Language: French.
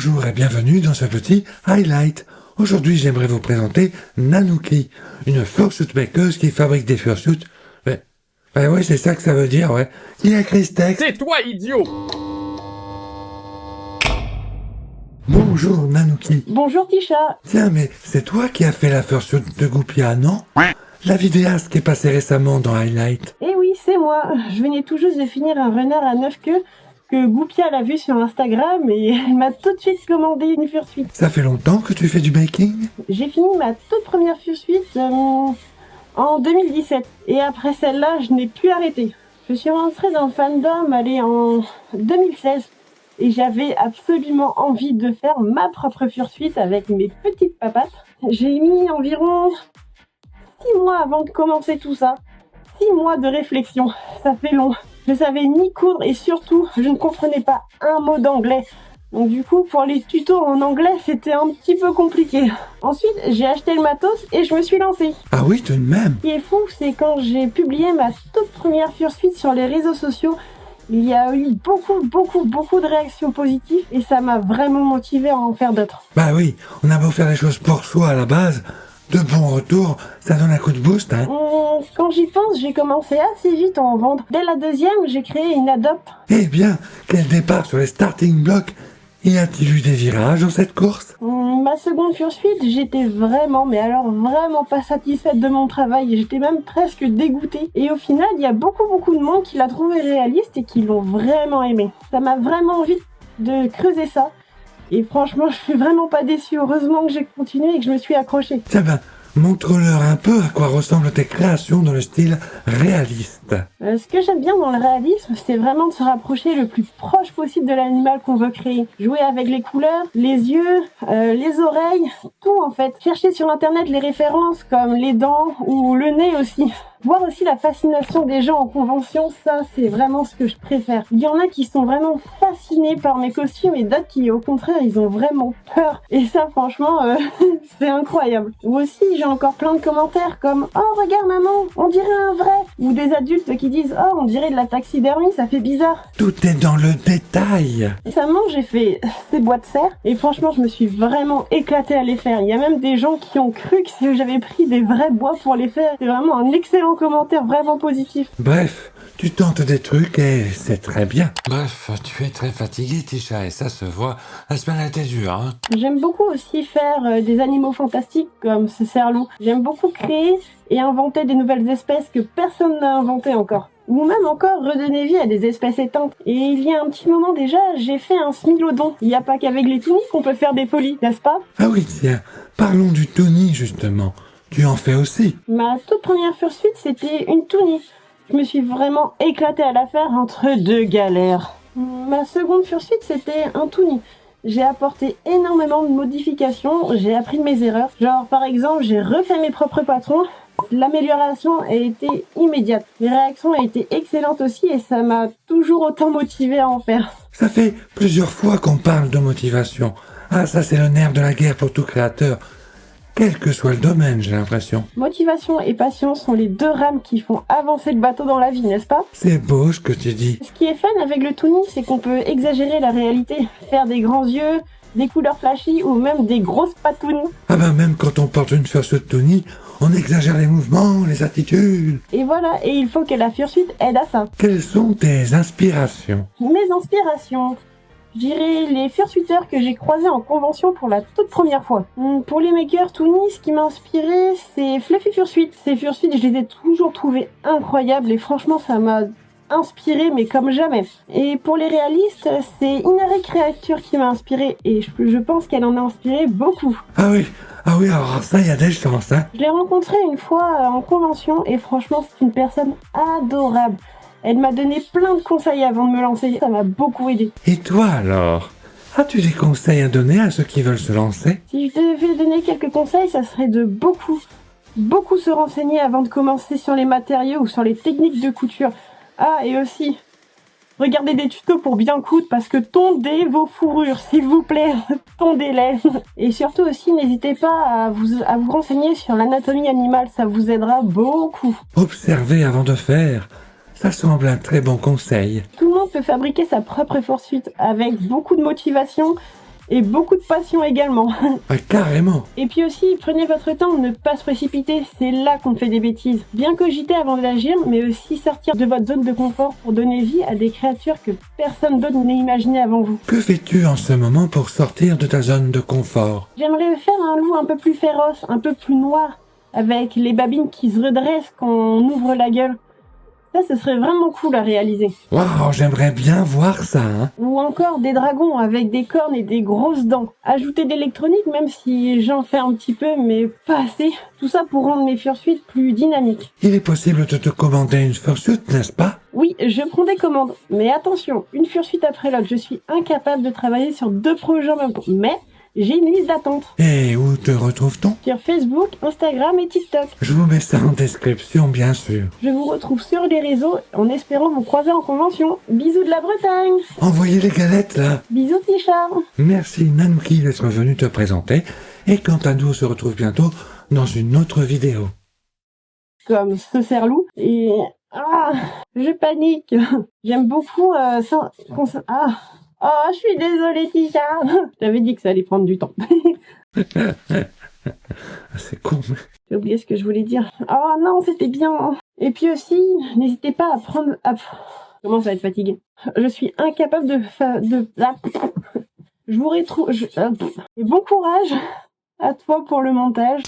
Bonjour et bienvenue dans ce petit highlight. Aujourd'hui, j'aimerais vous présenter Nanuki, une fursuit makeuse qui fabrique des fursuits. Oui, c'est ça que ça veut dire, ouais. Qui a écrit ce texte? C'est toi, idiot! Bonjour Nanuki. Bonjour Tisha. Tiens, mais c'est toi qui as fait la fursuit de Goupia, non? La vidéaste qui est passée récemment dans Highlight. Eh oui, c'est moi. Je venais tout juste de finir un renard à 9 queues que Goupia l'a vu sur Instagram et elle m'a tout de suite commandé une fursuit. Ça fait longtemps que tu fais du baking? J'ai fini ma toute première fursuit en 2017 et après celle-là, je n'ai plus arrêté. Je suis rentrée dans le fandom en 2016 et j'avais absolument envie de faire ma propre fursuit avec mes petites papates. J'ai mis environ 6 mois avant de commencer tout ça. 6 mois de réflexion, ça fait long. Je savais ni coudre et surtout, je ne comprenais pas un mot d'anglais. Donc du coup, pour les tutos en anglais, c'était un petit peu compliqué. Ensuite, j'ai acheté le matos et je me suis lancée. Ah oui, tout de même. Ce qui est fou, c'est quand j'ai publié ma toute première fursuit sur les réseaux sociaux, il y a eu beaucoup de réactions positives et ça m'a vraiment motivée à en faire d'autres. Bah oui, on a beau faire les choses pour soi à la base, de bons retours, ça donne un coup de boost, hein. Quand j'y pense, j'ai commencé assez vite à en vendre. Dès la deuxième, j'ai créé une Adopt. Eh bien, quel départ sur les starting blocks. Y a-t-il eu des virages dans cette course? Ma seconde fursuit, j'étais vraiment pas satisfaite de mon travail. J'étais même presque dégoûtée. Et au final, il y a beaucoup de monde qui l'a trouvé réaliste et qui l'ont vraiment aimé. Ça m'a vraiment envie de creuser ça. Et franchement, je suis vraiment pas déçue. Heureusement que j'ai continué et que je me suis accrochée. Tiens ben, montre-leur un peu à quoi ressemblent tes créations dans le style réaliste. Ce que j'aime bien dans le réalisme, c'est vraiment de se rapprocher le plus proche possible de l'animal qu'on veut créer. Jouer avec les couleurs, les yeux, les oreilles, tout en fait. Chercher sur internet les références comme les dents ou le nez aussi. Voir aussi la fascination des gens en convention, ça c'est vraiment ce que je préfère. Il y en a qui sont vraiment fascinés par mes costumes et d'autres qui au contraire ils ont vraiment peur. Et ça franchement c'est incroyable. Ou aussi j'ai encore plein de commentaires comme « Oh regarde maman, on dirait un vrai !» ou des adultes qui disent « Oh on dirait de la taxidermie, ça fait bizarre !» Tout est dans le détail. Récemment j'ai fait ces bois de serre et franchement je me suis vraiment éclatée à les faire. Il y a même des gens qui ont cru que j'avais pris des vrais bois pour les faire. C'est vraiment un excellent commentaire vraiment positif. Bref, tu tentes des trucs et c'est très bien. Bref, tu es très fatigué, Tisha, et ça se voit. La semaine a été dure, hein. J'aime beaucoup aussi faire des animaux fantastiques comme ce cerf-loup. J'aime beaucoup créer et inventer des nouvelles espèces que personne n'a inventées encore. Ou même encore redonner vie à des espèces éteintes. Et il y a un petit moment déjà, j'ai fait un smilodon. Il n'y a pas qu'avec les tounis qu'on peut faire des folies, n'est-ce pas? Ah oui, tiens, parlons du Tony, justement. Tu en fais aussi? Ma toute première fursuit, c'était une tounie. Je me suis vraiment éclatée à la faire entre deux galères. Ma seconde fursuit, c'était un tounie. J'ai apporté énormément de modifications, j'ai appris de mes erreurs. Genre, par exemple, j'ai refait mes propres patrons. L'amélioration a été immédiate. Les réactions ont été excellentes aussi et ça m'a toujours autant motivée à en faire. Ça fait plusieurs fois qu'on parle de motivation. Ah, ça c'est le nerf de la guerre pour tout créateur. Quel que soit le domaine, j'ai l'impression. Motivation et passion sont les deux rames qui font avancer le bateau dans la vie, n'est-ce pas? C'est beau ce que tu dis. Ce qui est fun avec le Toonie, c'est qu'on peut exagérer la réalité, faire des grands yeux, des couleurs flashy ou même des grosses patounes. Ah ben même quand on porte une fursuit Tony, on exagère les mouvements, les attitudes. Et voilà, et il faut que la fursuit aide à ça. Quelles sont tes inspirations? Mes inspirations, je dirais les fursuiteurs que j'ai croisés en convention pour la toute première fois. Pour les makers Toonie, ce qui m'a inspiré, c'est Fluffy Fursuit. Ces fursuits, je les ai toujours trouvés incroyables et franchement, ça m'a inspiré mais comme jamais. Et pour les réalistes, c'est Inari Creature qui m'a inspiré et je pense qu'elle en a inspiré beaucoup. Ah oui, alors ça, il y a des chances, hein. Je l'ai rencontrée une fois en convention et franchement, c'est une personne adorable. Elle m'a donné plein de conseils avant de me lancer, ça m'a beaucoup aidé. Et toi alors? As-tu des conseils à donner à ceux qui veulent se lancer? Si je devais donner quelques conseils, ça serait de beaucoup se renseigner avant de commencer sur les matériaux ou sur les techniques de couture. Ah, et aussi, regardez des tutos pour bien coudre parce que tondez vos fourrures, s'il vous plaît, tondez-les. Et surtout aussi, n'hésitez pas à vous renseigner sur l'anatomie animale, ça vous aidera beaucoup. Observez avant de faire. Ça semble un très bon conseil. Tout le monde peut fabriquer sa propre fursuit avec beaucoup de motivation Et beaucoup de passion également. Ah, carrément. Et puis aussi, prenez votre temps, ne pas se précipiter, c'est là qu'on fait des bêtises. Bien cogiter avant d'agir, mais aussi sortir de votre zone de confort pour donner vie à des créatures que personne d'autre n'a imaginées avant vous. Que fais-tu en ce moment pour sortir de ta zone de confort? J'aimerais faire un loup un peu plus féroce, un peu plus noir, avec les babines qui se redressent quand on ouvre la gueule. Ça, ce serait vraiment cool à réaliser. Waouh, j'aimerais bien voir ça, hein. Ou encore des dragons avec des cornes et des grosses dents. Ajouter de l'électronique, même si j'en fais un petit peu, mais pas assez. Tout ça pour rendre mes fursuites plus dynamiques. Il est possible de te commander une fursuit, n'est-ce pas? Oui, je prends des commandes. Mais attention, une fursuite après l'autre, je suis incapable de travailler sur 2 projets en même temps. Mais j'ai une liste d'attente. Et où te retrouve-t-on? Sur Facebook, Instagram et TikTok. Je vous mets ça en description, bien sûr. Je vous retrouve sur les réseaux en espérant vous croiser en convention. Bisous de la Bretagne. Envoyez les galettes, là. Bisous Tichard. Merci Nanouki d'être venu te présenter. Et quant à nous, on se retrouve bientôt dans une autre vidéo. Comme ce cerf-loup. Et... Ah, je panique. J'aime beaucoup ça... Ah. Oh, je suis désolée, Tichard. J'avais dit que ça allait prendre du temps. C'est con. J'ai oublié ce que je voulais dire. Oh non, c'était bien. Et puis aussi, n'hésitez pas à prendre... Je commence à être fatiguée. Je suis incapable de... Je vous retrouve... Et bon courage à toi pour le montage.